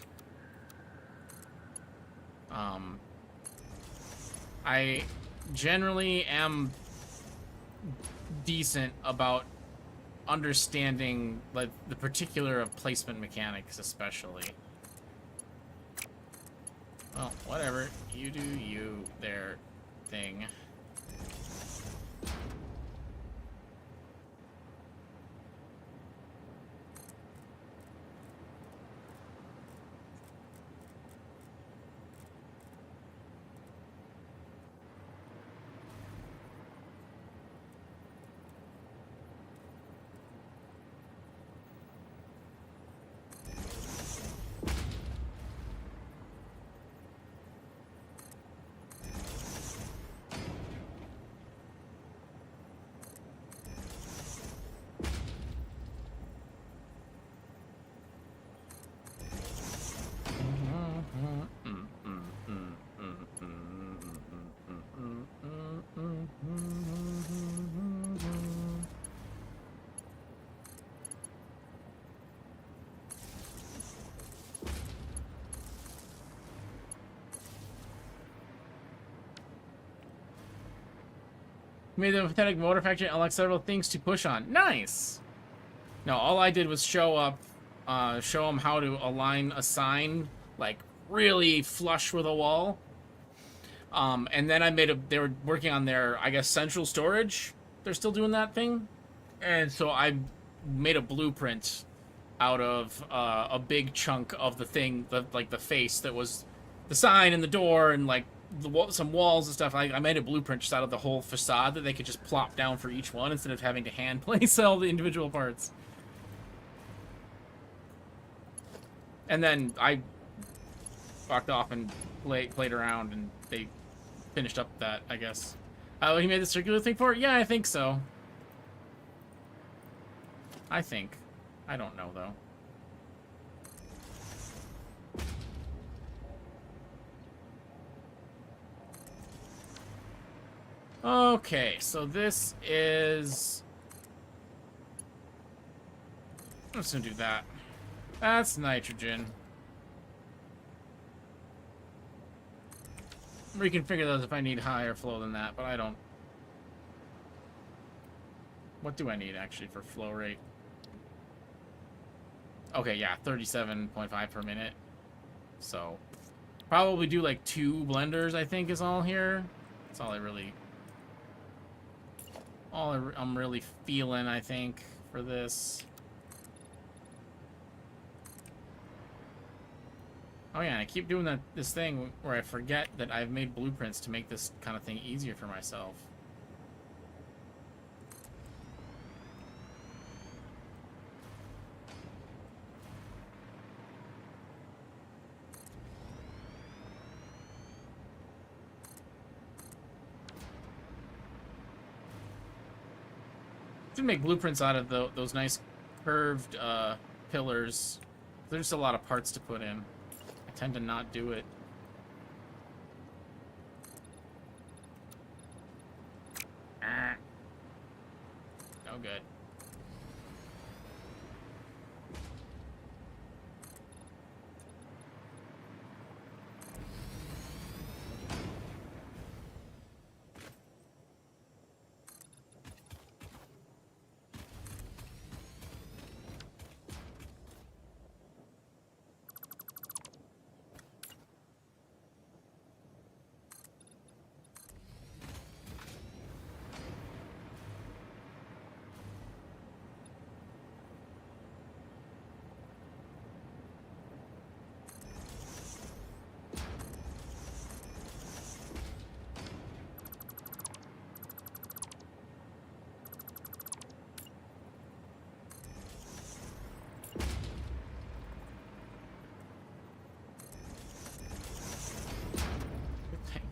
I generally am decent about understanding like the particular of placement mechanics, especially. Well, whatever. You do you there thing. Made the pathetic motor factory unlock several things to push on. Nice! No, all I did was show them how to align a sign, like, really flush with a wall. And then they were working on their, I guess, central storage. They're still doing that thing. And so I made a blueprint out of a big chunk of the thing, like the face that was the sign and the door and, like, some walls and stuff. I made a blueprint just out of the whole facade that they could just plop down for each one instead of having to hand place all the individual parts. And then I walked off and played around, and they finished up that, I guess. Oh, he made the circular thing for it? Yeah, I think so. I think. I don't know, though. Okay, so this is... I'm just gonna do that. That's nitrogen. Reconfigure those if I need higher flow than that, but I don't. What do I need, actually, for flow rate? Okay, yeah, 37.5 per minute. So, probably do, like, 2 blenders, I think, is all here. That's all I really... I'm really feeling, I think, for this. Oh yeah, and I keep doing this thing where I forget that I've made blueprints to make this kind of thing easier for myself. Should make blueprints out of those nice curved pillars. There's a lot of parts to put in. I tend to not do it. No good.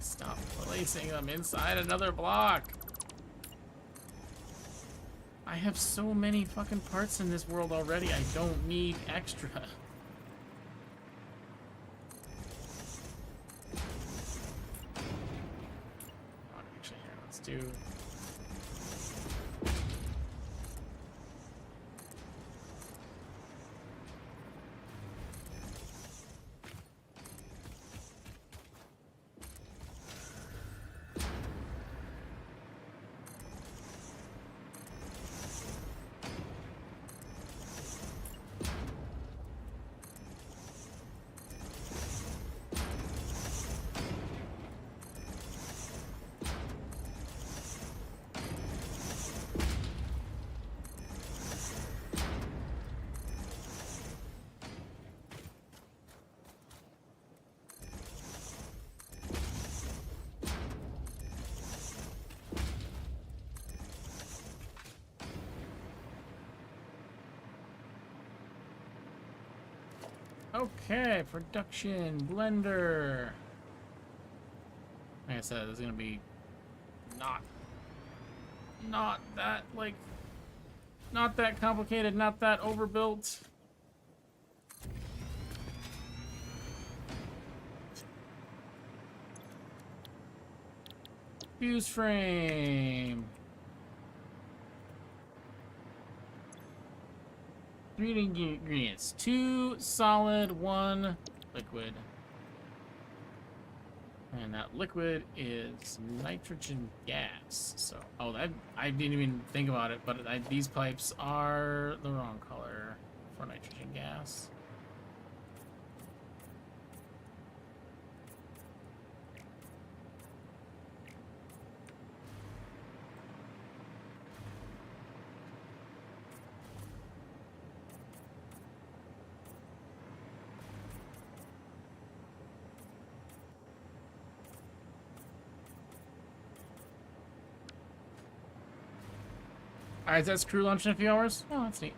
Stop placing them inside another block. I have so many fucking parts in this world already. I don't need extra. Actually, here, let's do. Okay, production, blender. Like I said, it's gonna be not that, like, not that complicated, not that overbuilt. Fuse frame. 3 ingredients. 2 solid, 1 liquid. And that liquid is nitrogen gas. So, oh, that I didn't even think about it, but these pipes are the wrong color for nitrogen gas. Alright, is that screw lunch in a few hours? Oh, that's neat.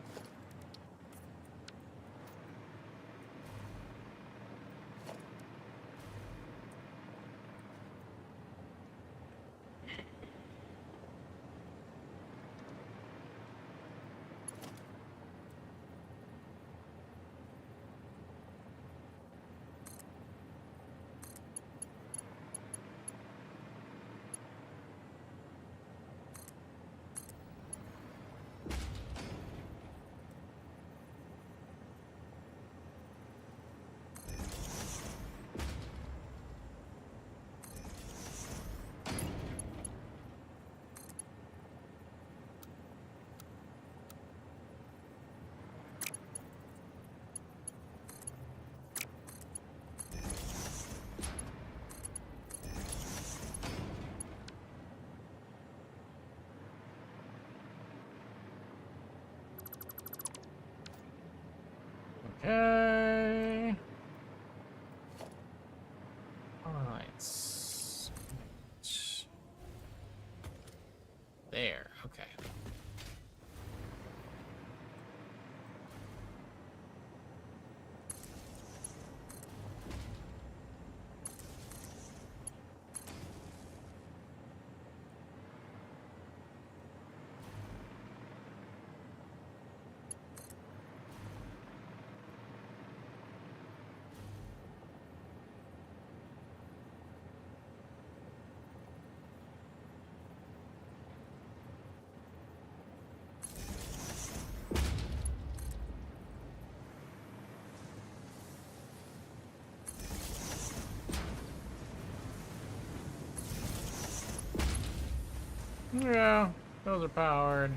Yeah, those are powered.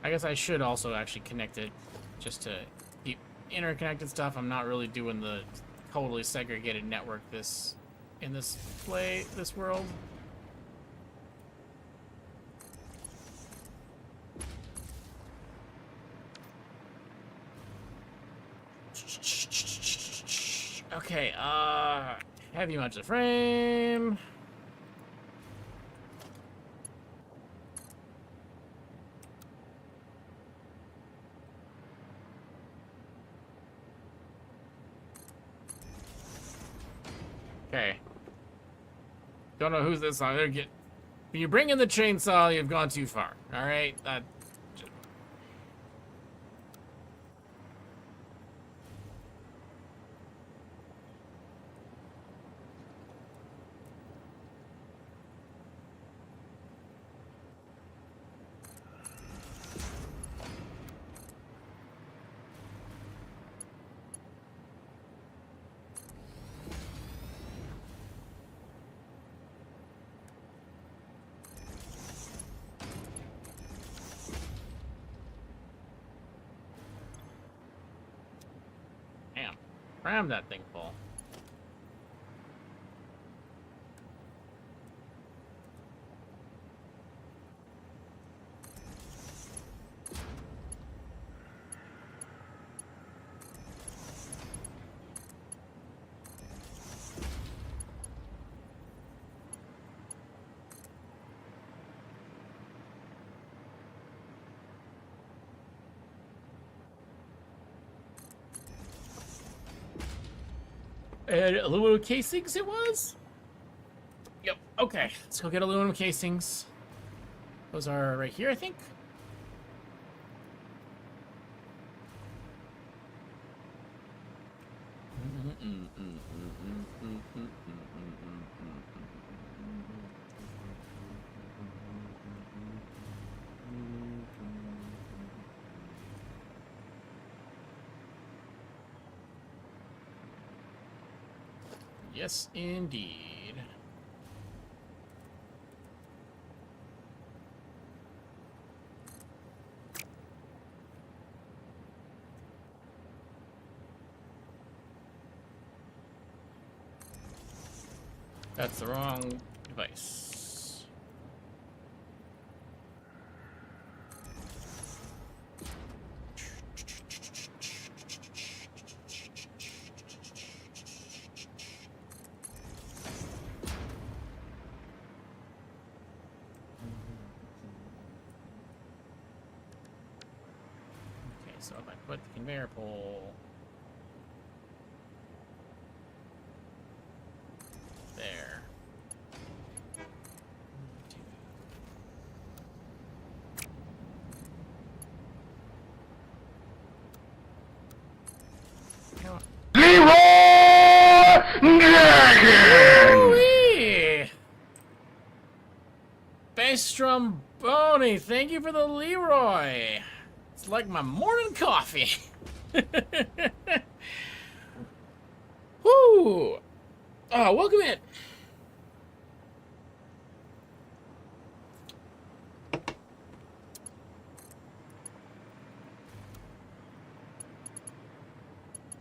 I guess I should also actually connect it just to keep interconnected stuff. I'm not really doing the totally segregated network in this world. Okay, heavy much the frame. Okay. Don't know who's this on. When you bring in the chainsaw, you've gone too far. All right. Damn. Cram that thing full. And aluminum casings it was? Yep. Okay. Let's go get aluminum casings. Those are right here, I think. Yes, indeed. That's the wrong device. Okay, so if I put the conveyor pole there. Ooh-wee! Bass Stromboni, thank you for the Leroy. It's like my morning coffee. Whoo! Oh, welcome in.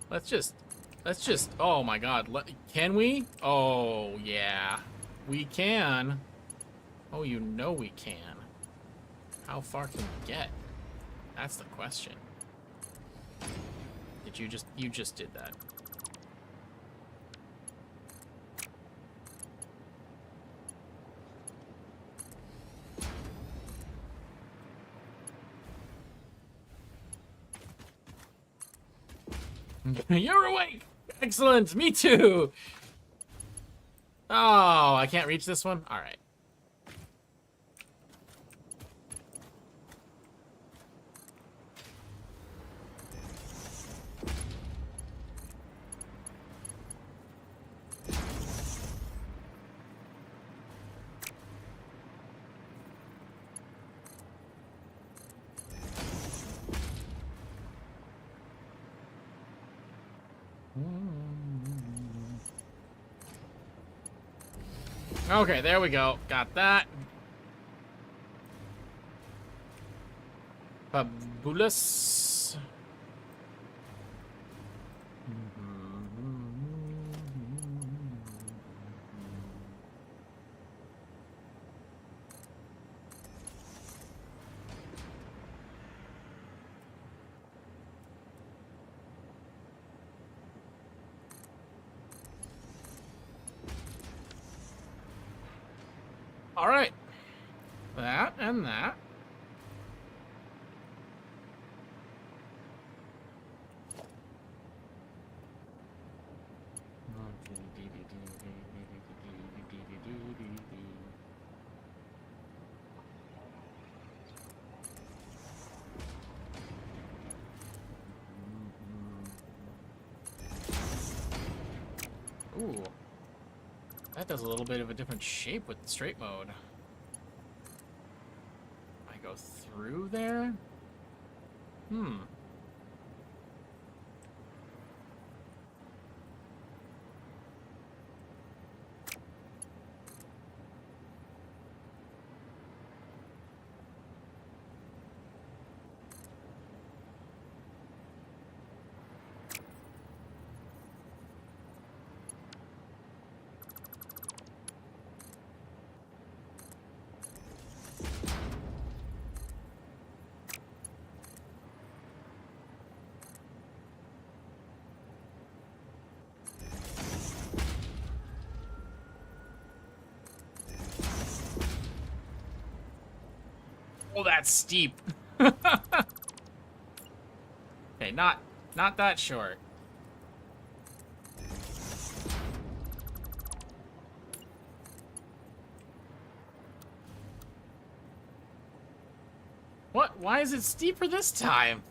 Let's just, oh my god, can we? Oh, yeah. We can. Oh, you know we can. How far can we get? That's the question. You just did that. You're awake! Excellent! Me too! Oh, I can't reach this one? Alright. Okay, there we go. Got that. Fabulous. All right. That and that. Ooh. That does a little bit of a different shape with straight mode. I go through there? Hmm. Oh, that's steep. Okay, not that short. What? Why is it steeper this time?